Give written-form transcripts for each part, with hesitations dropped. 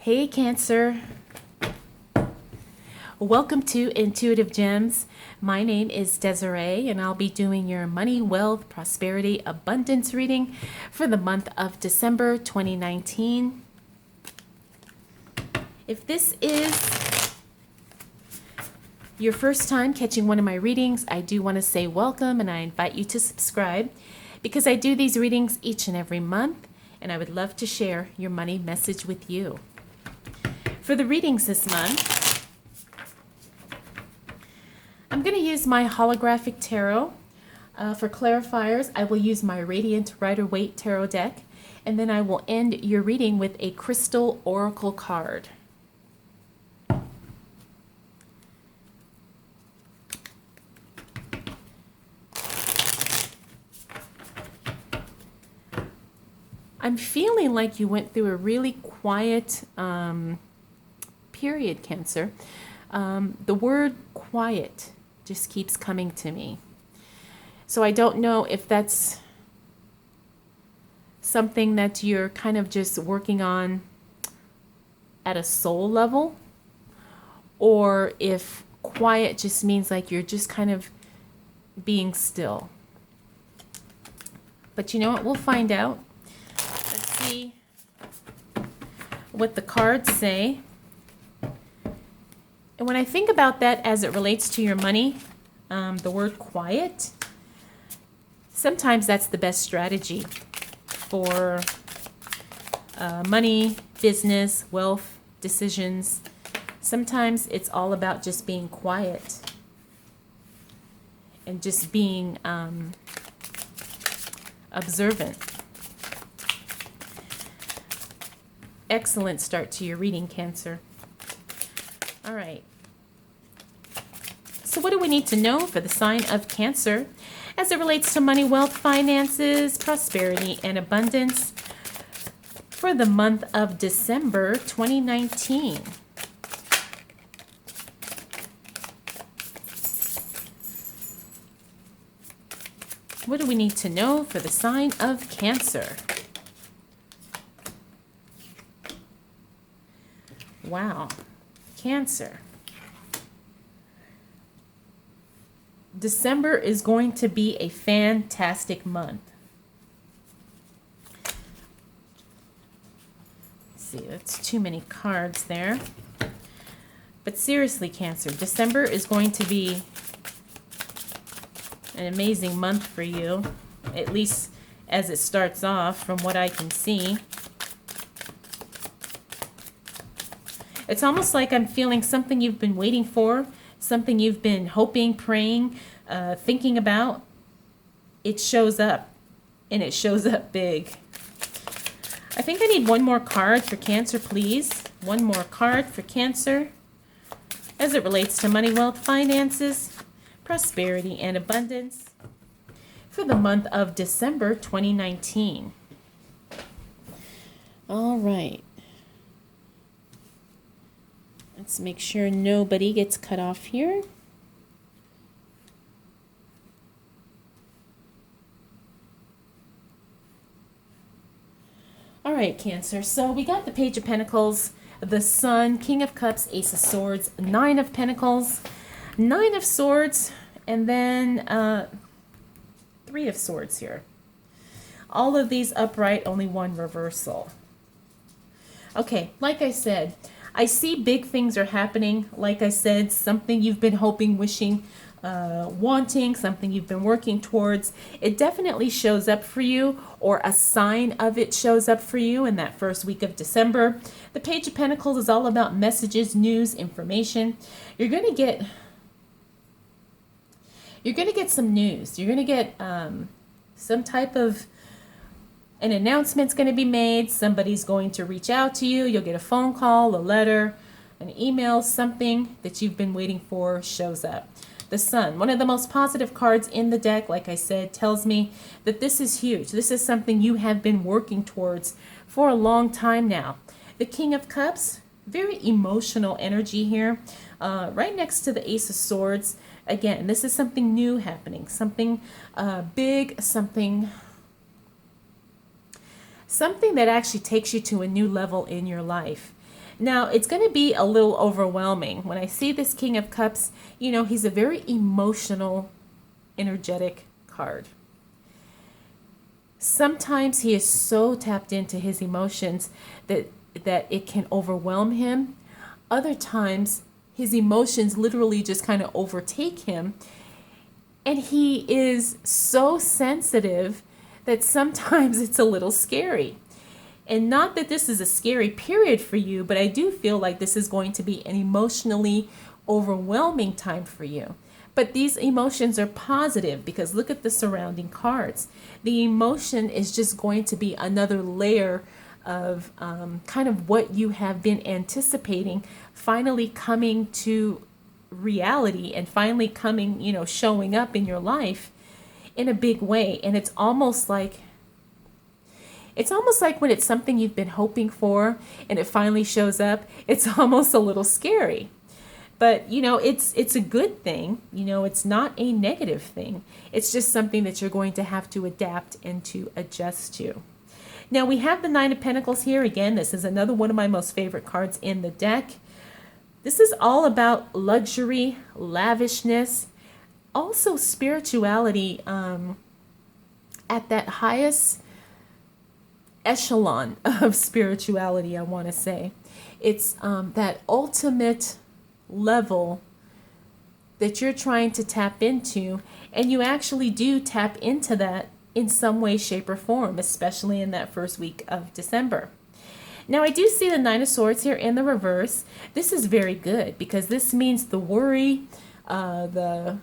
Hey Cancer, welcome to Intuitive Gems. My name is Desiree and I'll be doing your money, wealth, prosperity, abundance reading for the month of December 2019. If this is your first time catching one of my readings, I do want to say welcome and I invite you to subscribe because I do these readings each and every month and I would love to share your money message with you. For the readings this month, I'm going to use my holographic tarot. For clarifiers, I will use my Radiant Rider-Waite tarot deck, and then I will end your reading with a crystal oracle card. I'm feeling like you went through a really quiet period, Cancer. The word quiet just keeps coming to me. So I don't know if that's something that you're kind of just working on at a soul level, or if quiet just means like you're just kind of being still. But you know what? We'll find out. Let's see what the cards say. And when I think about that as it relates to your money, the word quiet, sometimes that's the best strategy for money, business, wealth, decisions. Sometimes it's all about just being quiet and just being observant. Excellent start to your reading, Cancer. All right. So what do we need to know for the sign of Cancer as it relates to money, wealth, finances, prosperity, and abundance for the month of December 2019? What do we need to know for the sign of Cancer? Wow. Cancer. December is going to be a fantastic month. Let's see, that's too many cards there. But seriously, Cancer, December is going to be an amazing month for you, at least as it starts off from what I can see. It's almost like I'm feeling something you've been waiting for, something you've been hoping, praying, thinking about. It shows up, and it shows up big. I think I need one more card for Cancer, please. One more card for Cancer as it relates to money, wealth, finances, prosperity, and abundance for the month of December 2019. All right. Let's make sure nobody gets cut off here. All right, Cancer. So we got the Page of Pentacles, the Sun, King of Cups, Ace of Swords, Nine of Pentacles, Nine of Swords, and then Three of Swords here. All of these upright, only one reversal. Okay, like I said, I see big things are happening. Like I said, something you've been hoping, wishing, wanting, something you've been working towards. It definitely shows up for you, or a sign of it shows up for you in that first week of December. The Page of Pentacles is all about messages, news, information. You're going to get some news. You're going to get some type of an announcement's going to be made. Somebody's going to reach out to you. You'll get a phone call, a letter, an email, something that you've been waiting for shows up. The Sun, one of the most positive cards in the deck, like I said, tells me that this is huge. This is something you have been working towards for a long time now. The King of Cups, very emotional energy here, right next to the Ace of Swords. Again, this is something new happening, something big, something that actually takes you to a new level in your life. Now, it's going to be a little overwhelming. When I see this King of Cups, you know, he's a very emotional, energetic card. Sometimes he is so tapped into his emotions that it can overwhelm him. Other times, his emotions literally just kind of overtake him. And he is so sensitive that sometimes it's a little scary. And not that this is a scary period for you, but I do feel like this is going to be an emotionally overwhelming time for you. But these emotions are positive because look at the surrounding cards. The emotion is just going to be another layer of kind of what you have been anticipating finally coming to reality and finally coming, you know, showing up in your life in a big way. And it's almost like when it's something you've been hoping for and it finally shows up, it's almost a little scary. But, you know, it's a good thing. You know, it's not a negative thing. It's just something that you're going to have to adapt and to adjust to. Now, we have the Nine of Pentacles here. Again, this is another one of my most favorite cards in the deck. This is all about luxury, lavishness, also spirituality at that highest echelon of spirituality, I want to say. It's that ultimate level that you're trying to tap into, and you actually do tap into that in some way, shape, or form, especially in that first week of December. Now, I do see the Nine of Swords here in the reverse. This is very good because this means the worry, the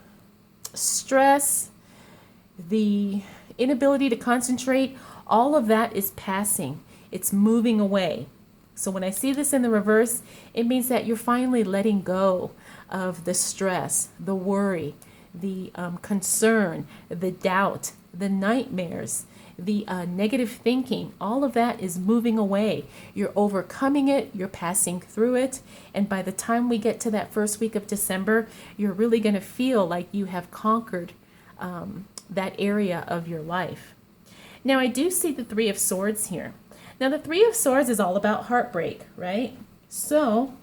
stress, the inability to concentrate, all of that is passing. It's moving away. So when I see this in the reverse, it means that you're finally letting go of the stress, the worry, the concern, the doubt, the nightmares, the negative thinking. All of that is moving away. You're overcoming it. You're passing through it. And by the time we get to that first week of December, you're really going to feel like you have conquered that area of your life. Now, I do see the Three of Swords here. Now, the Three of Swords is all about heartbreak, right? So,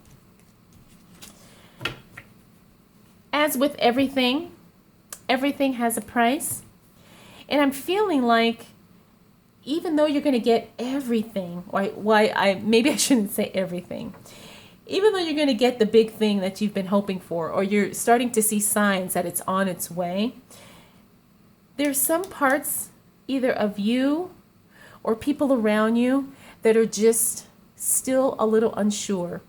as with everything, everything has a price. And I'm feeling like even though you're going to get everything, maybe I shouldn't say everything. Even though you're going to get the big thing that you've been hoping for, or you're starting to see signs that it's on its way, there's some parts either of you or people around you that are just still a little unsure,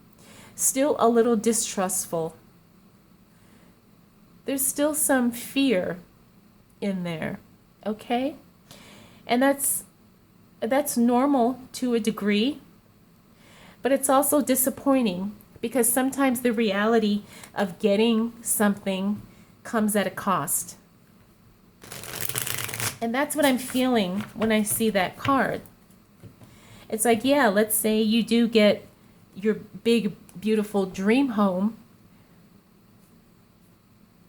still a little distrustful. There's still some fear in there, okay? And that's normal to a degree, but it's also disappointing because sometimes the reality of getting something comes at a cost. And that's what I'm feeling when I see that card. It's like, yeah, let's say you do get your big, beautiful dream home.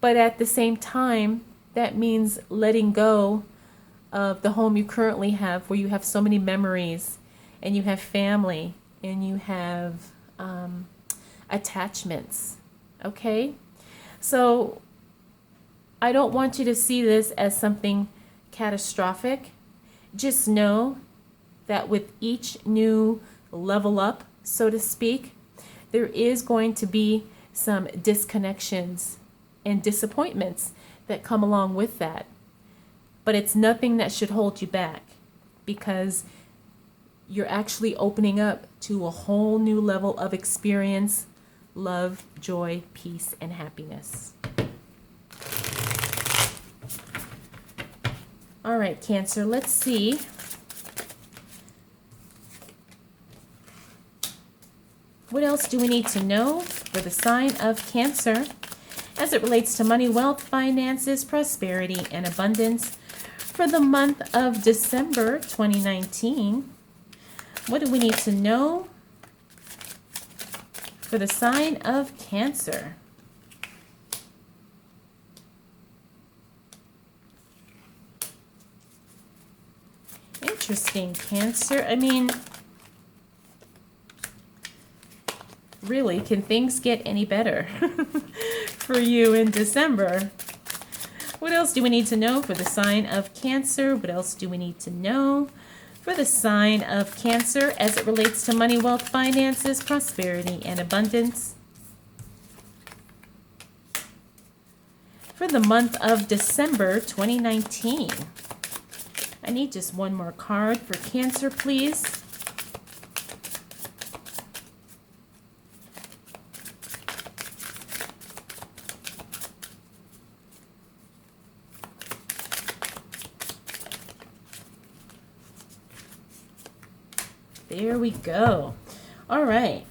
But at the same time, that means letting go of the home you currently have, where you have so many memories and you have family and you have attachments. Okay? So I don't want you to see this as something catastrophic. Just know that with each new level up, so to speak, there is going to be some disconnections and disappointments that come along with that. But it's nothing that should hold you back because you're actually opening up to a whole new level of experience, love, joy, peace, and happiness. All right, Cancer, let's see. What else do we need to know for the sign of Cancer as it relates to money, wealth, finances, prosperity, and abundance for the month of December 2019? What do we need to know for the sign of Cancer? Interesting, Cancer. I mean, Really, can things get any better for you in December? What else do we need to know for the sign of Cancer? What else do we need to know for the sign of Cancer as it relates to money, wealth, finances, prosperity, and abundance? For the month of December 2019. I need just one more card for Cancer, please. There we go. All right.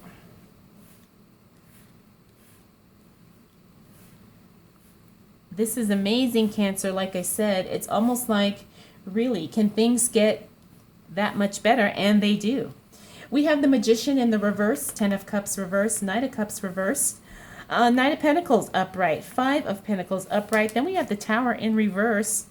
This is amazing, Cancer. Like I said, it's almost like, really, can things get that much better? And they do. We have the Magician in the reverse, 10 of Cups reversed, Knight of Cups reversed, Knight of Pentacles upright, 5 of Pentacles upright. Then we have the Tower in reverse.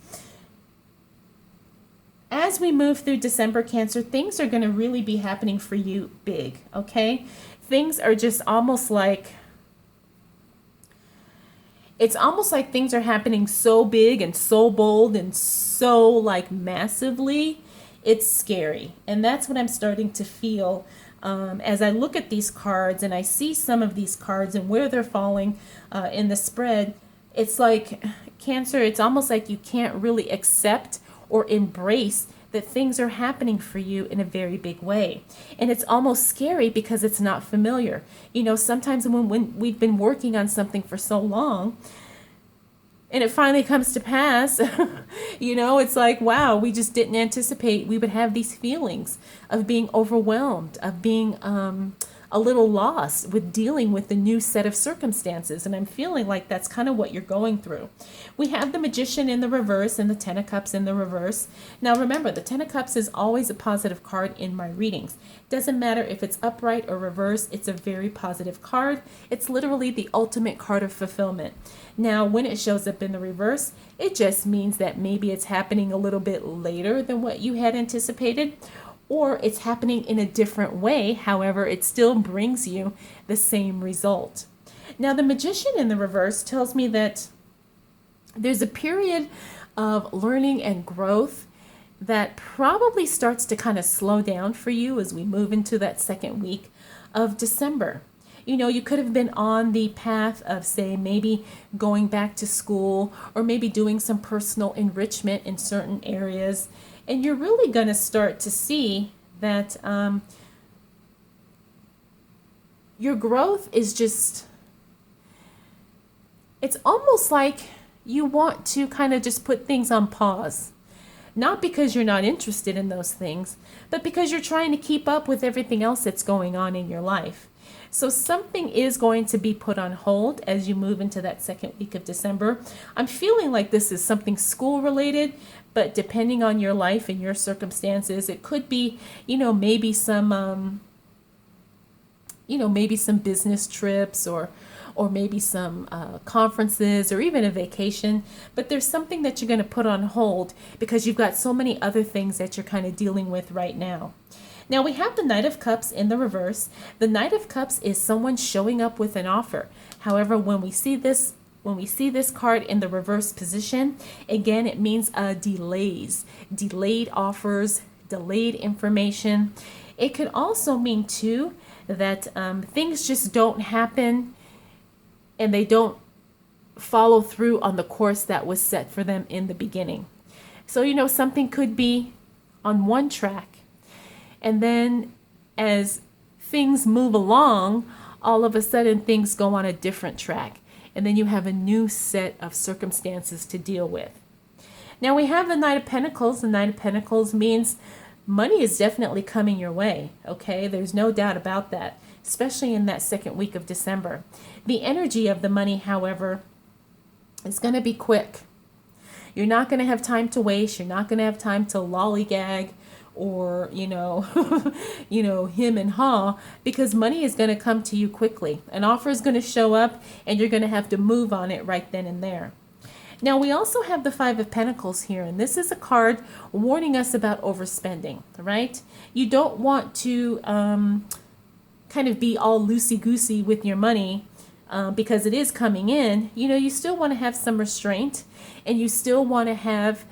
As we move through December, Cancer, things are going to really be happening for you big, okay? Things are just almost like, it's almost like things are happening so big and so bold and so like massively, it's scary. And that's what I'm starting to feel as I look at these cards and I see some of these cards and where they're falling in the spread. It's like, Cancer, it's almost like you can't really accept or embrace that things are happening for you in a very big way. And it's almost scary because it's not familiar. You know, sometimes when we've been working on something for so long and it finally comes to pass, you know, it's like, wow, we just didn't anticipate we would have these feelings of being overwhelmed, of being a little lost with dealing with the new set of circumstances. And I'm feeling like that's kind of what you're going through. We have the Magician in the reverse and the 10 of Cups in the reverse. Now remember, the 10 of Cups is always a positive card in my readings. Doesn't matter if it's upright or reverse, it's a very positive card. It's literally the ultimate card of fulfillment. Now, when it shows up in the reverse, it just means that maybe it's happening a little bit later than what you had anticipated, or it's happening in a different way. However, it still brings you the same result. Now, the Magician in the reverse tells me that there's a period of learning and growth that probably starts to kind of slow down for you as we move into that second week of December. You know, you could have been on the path of, say, maybe going back to school or maybe doing some personal enrichment in certain areas. And you're really going to start to see that your growth is just, it's almost like you want to kind of just put things on pause. Not because you're not interested in those things, but because you're trying to keep up with everything else that's going on in your life. So something is going to be put on hold as you move into that second week of December. I'm feeling like this is something school related, but depending on your life and your circumstances, it could be, maybe some, maybe some business trips or maybe some conferences or even a vacation. But there's something that you're going to put on hold because you've got so many other things that you're kind of dealing with right now. Now we have the Knight of Cups in the reverse. The Knight of Cups is someone showing up with an offer. However, when we see this card in the reverse position, again, it means delays, delayed offers, delayed information. It could also mean too that things just don't happen and they don't follow through on the course that was set for them in the beginning. So, something could be on one track, and then as things move along, all of a sudden things go on a different track. And then you have a new set of circumstances to deal with. Now we have the Knight of Pentacles. The Knight of Pentacles means money is definitely coming your way. Okay, there's no doubt about that, especially in that second week of December. The energy of the money, however, is going to be quick. You're not going to have time to waste. You're not going to have time to lollygag or, him and haw, because money is going to come to you quickly. An offer is going to show up and you're going to have to move on it right then and there. Now, we also have the Five of Pentacles here, and this is a card warning us about overspending, right? You don't want to kind kind of be all loosey-goosey with your money because it is coming in. You still want to have some restraint, and you still want to have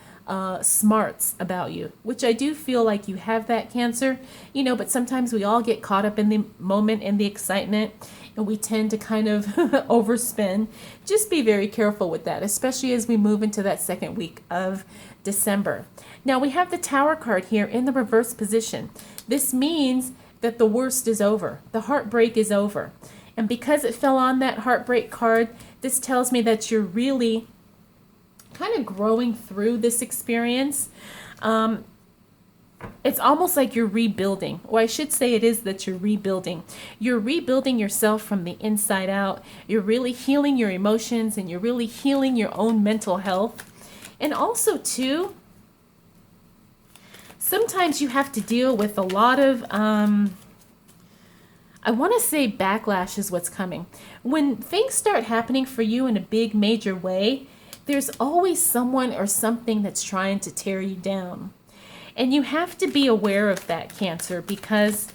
smarts about you, which I do feel like you have that, Cancer. But sometimes we all get caught up in the moment and the excitement, and we tend to kind of overspend. Just be very careful with that, especially as we move into that second week of December. Now we have the Tower card here in the reverse position. This means that the worst is over. The heartbreak is over. And because it fell on that heartbreak card, this tells me that you're really kind of growing through this experience. It's almost like you're rebuilding, or I should say it is that you're rebuilding. You're rebuilding yourself from the inside out. You're really healing your emotions, and you're really healing your own mental health. And also too, sometimes you have to deal with a lot of, I want to say backlash is what's coming. When things start happening for you in a big major way, there's always someone or something that's trying to tear you down. And you have to be aware of that, Cancer, because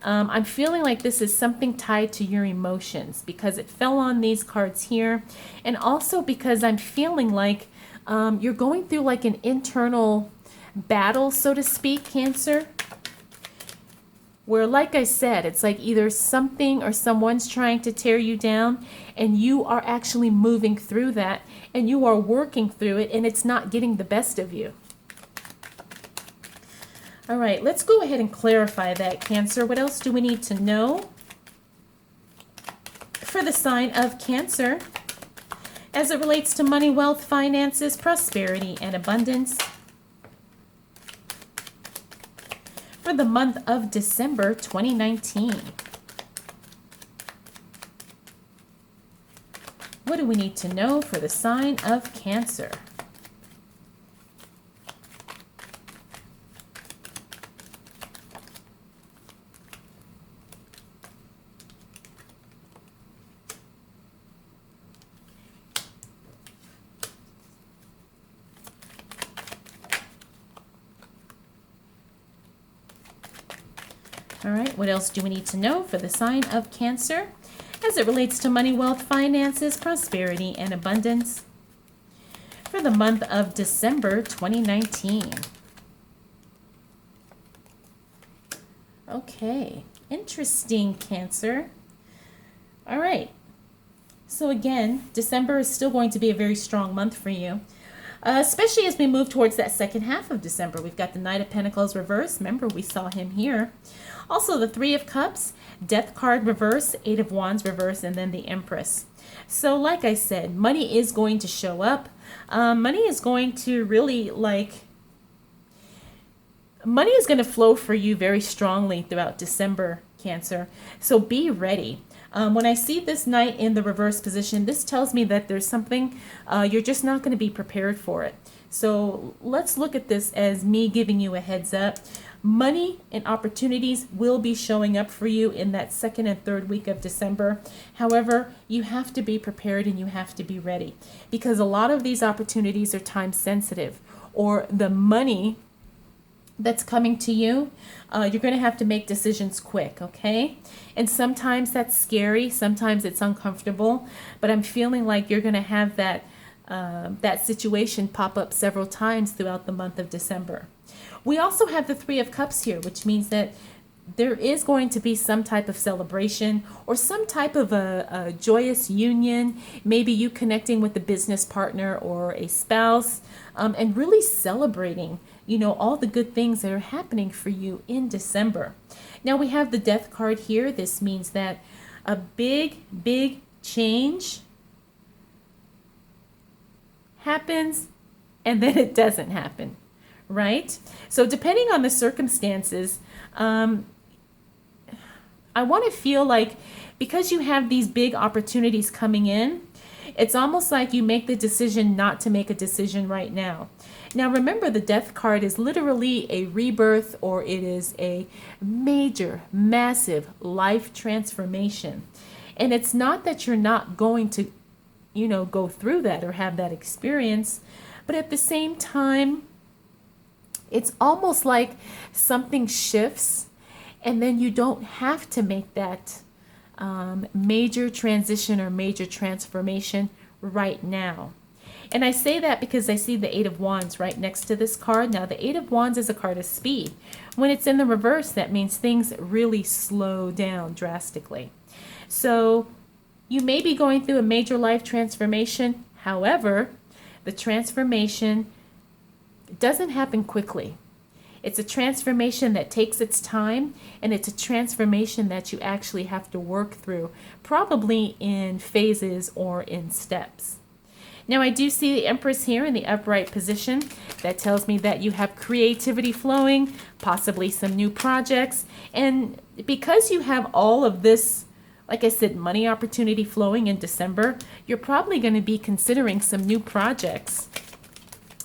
I'm feeling like this is something tied to your emotions, because it fell on these cards here. And also because I'm feeling like you're going through like an internal battle, so to speak, Cancer, where, like I said, it's like either something or someone's trying to tear you down, and you are actually moving through that, and you are working through it, and it's not getting the best of you. All right, let's go ahead and clarify that, Cancer. What else do we need to know for the sign of Cancer as it relates to money, wealth, finances, prosperity, and abundance for the month of December 2019? What do we need to know for the sign of Cancer? All right, what else do we need to know for the sign of Cancer as it relates to money, wealth, finances, prosperity, and abundance for the month of December 2019? Okay, interesting, Cancer. All right, so again, December is still going to be a very strong month for you. Especially as we move towards that second half of December. We've got the Knight of Pentacles reverse. Remember, we saw him here. Also, the Three of Cups, Death card reverse, Eight of Wands reverse, and then the Empress. So, like I said, money is going to show up. Money is going to really, money is going to flow for you very strongly throughout December, Cancer. So be ready. When I see this Knight in the reverse position, this tells me that there's something, you're just not going to be prepared for it. So let's look at this as me giving you a heads up. Money and opportunities will be showing up for you in that second and third week of December. However, you have to be prepared and you have to be ready, because a lot of these opportunities are time sensitive, or the money that's coming to you, you're going to have to make decisions quick, okay? And sometimes that's scary, sometimes it's uncomfortable, but I'm feeling like you're going to have that that situation pop up several times throughout the month of December. We also have the Three of Cups here, which means that there is going to be some type of celebration or some type of a joyous union, maybe you connecting with a business partner or a spouse, and really celebrating, you know, all the good things that are happening for you in December. Now we have the Death card here. This means that a big change happens and then it doesn't happen, right? So depending on the circumstances, I want to feel like, because you have these big opportunities coming in, it's almost like you make the decision not to make a decision right now. Now remember, the Death card is literally a rebirth, or it is a major, massive life transformation. And it's not that you're not going to, you know, go through that or have that experience, but at the same time, it's almost like something shifts And then you don't have to make that major transition or major transformation right now. And I say that because I see the Eight of Wands right next to this card. Now, the Eight of Wands is a card of speed. When it's in the reverse, that means things really slow down drastically. So you may be going through a major life transformation. However, the transformation doesn't happen quickly. It's a transformation that takes its time, and it's a transformation that you actually have to work through, probably in phases or in steps. Now, I do see the Empress here in the upright position. That tells me that you have creativity flowing, possibly some new projects. And because you have all of this, like I said, money opportunity flowing in December, you're probably going to be considering some new projects.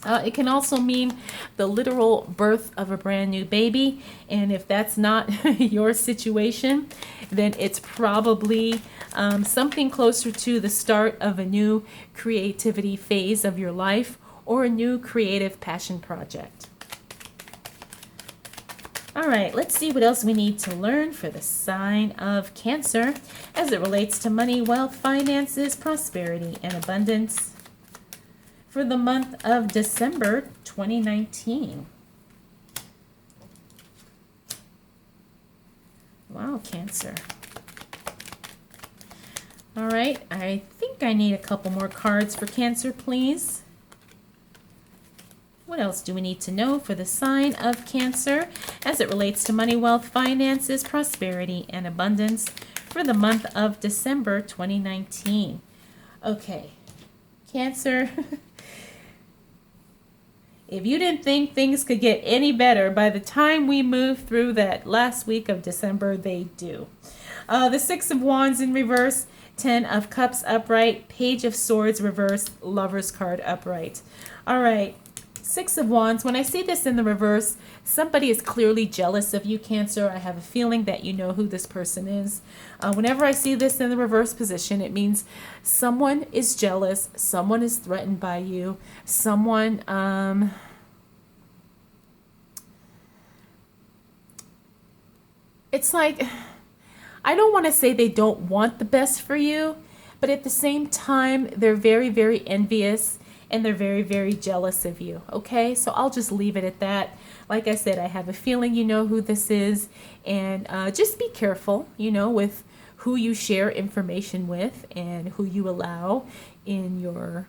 It can also mean the literal birth of a brand new baby. And if that's not your situation, then it's probably something closer to the start of a new creativity phase of your life or a new creative passion project. All right, let's see what else we need to learn for the sign of Cancer as it relates to money, wealth, finances, prosperity, and abundance for the month of December 2019. Wow, Cancer. All right, I think I need a couple more cards for Cancer, please. What else do we need to know for the sign of Cancer as it relates to money, wealth, finances, prosperity, and abundance for the month of December 2019? Okay, Cancer. If you didn't think things could get any better, by the time we move through that last week of December, they do. The Six of Wands in reverse, Ten of Cups upright, Page of Swords reverse, Lover's card upright. All right, Six of Wands. When I see this in the reverse, somebody is clearly jealous of you, Cancer. I have a feeling that you know who this person is. Whenever I see this in the reverse position, it means someone is jealous, someone is threatened by you, someone it's like, I don't want to say they don't want the best for you, but at the same time, they're very, very envious and they're very, very jealous of you. Okay, so I'll just leave it at that. Like I said, I have a feeling you know who this is, and just be careful, with who you share information with and who you allow in your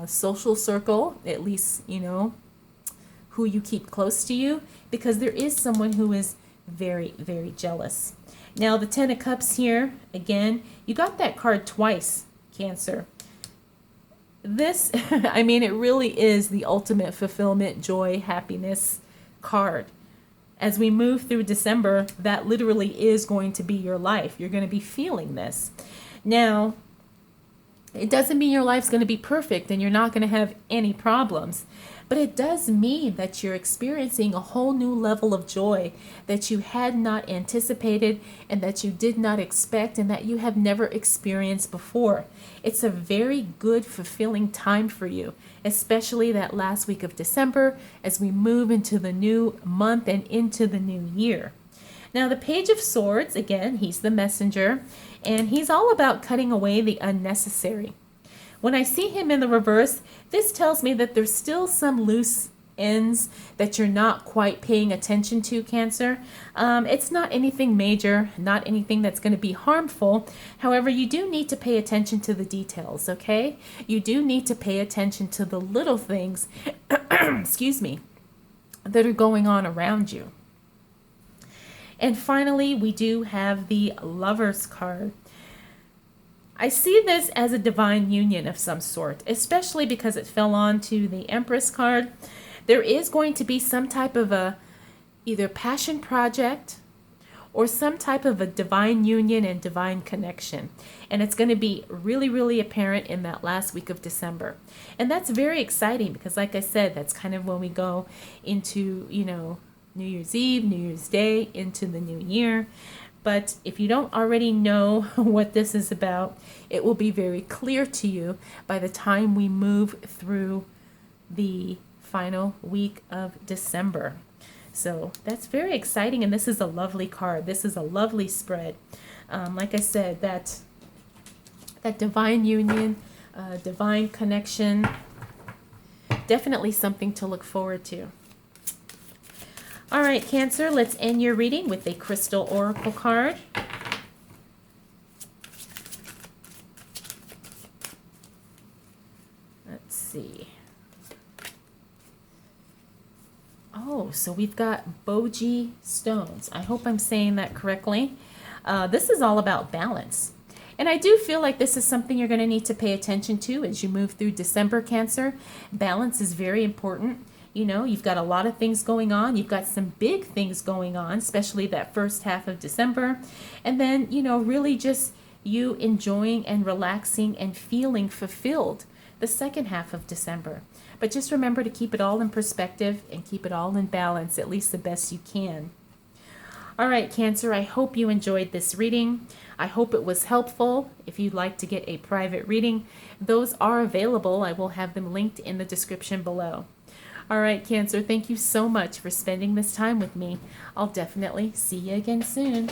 social circle, at least, who you keep close to you, because there is someone who is very, very jealous. Now, the Ten of Cups here, again, you got that card twice, Cancer. This, it really is the ultimate fulfillment, joy, happiness card. As we move through December, that literally is going to be your life. You're going to be feeling this. Now, it doesn't mean your life's going to be perfect and you're not going to have any problems. But it does mean that you're experiencing a whole new level of joy that you had not anticipated and that you did not expect and that you have never experienced before. It's a very good, fulfilling time for you, especially that last week of December as we move into the new month and into the new year. Now, the Page of Swords, again, he's the messenger, and he's all about cutting away the unnecessary. When I see him in the reverse, this tells me that there's still some loose ends that you're not quite paying attention to, Cancer. It's not anything major, not anything that's going to be harmful. However, you do need to pay attention to the details, okay? You do need to pay attention to the little things, excuse me, that are going on around you. And finally, we do have the Lover's card. I see this as a divine union of some sort, especially because it fell onto the Empress card. There is going to be some type of a either passion project or some type of a divine union and divine connection. And it's going to be really, really apparent in that last week of December. And that's very exciting because, like I said, that's kind of when we go into, New Year's Eve, New Year's Day, into the new year. But if you don't already know what this is about, it will be very clear to you by the time we move through the final week of December. So that's very exciting, and this is a lovely card. This is a lovely spread. Like I said, that divine union, divine connection, definitely something to look forward to. All right, Cancer, let's end your reading with a crystal oracle card. Let's see. Oh, so we've got Boji stones. I hope I'm saying that correctly. This is all about balance. And I do feel like this is something you're going to need to pay attention to as you move through December, Cancer. Balance is very important. You know, you've got a lot of things going on. You've got some big things going on, especially that first half of December. And then, you know, really just you enjoying and relaxing and feeling fulfilled the second half of December. But just remember to keep it all in perspective and keep it all in balance, at least the best you can. All right, Cancer, I hope you enjoyed this reading. I hope it was helpful. If you'd like to get a private reading, those are available. I will have them linked in the description below. All right, Cancer, thank you so much for spending this time with me. I'll definitely see you again soon.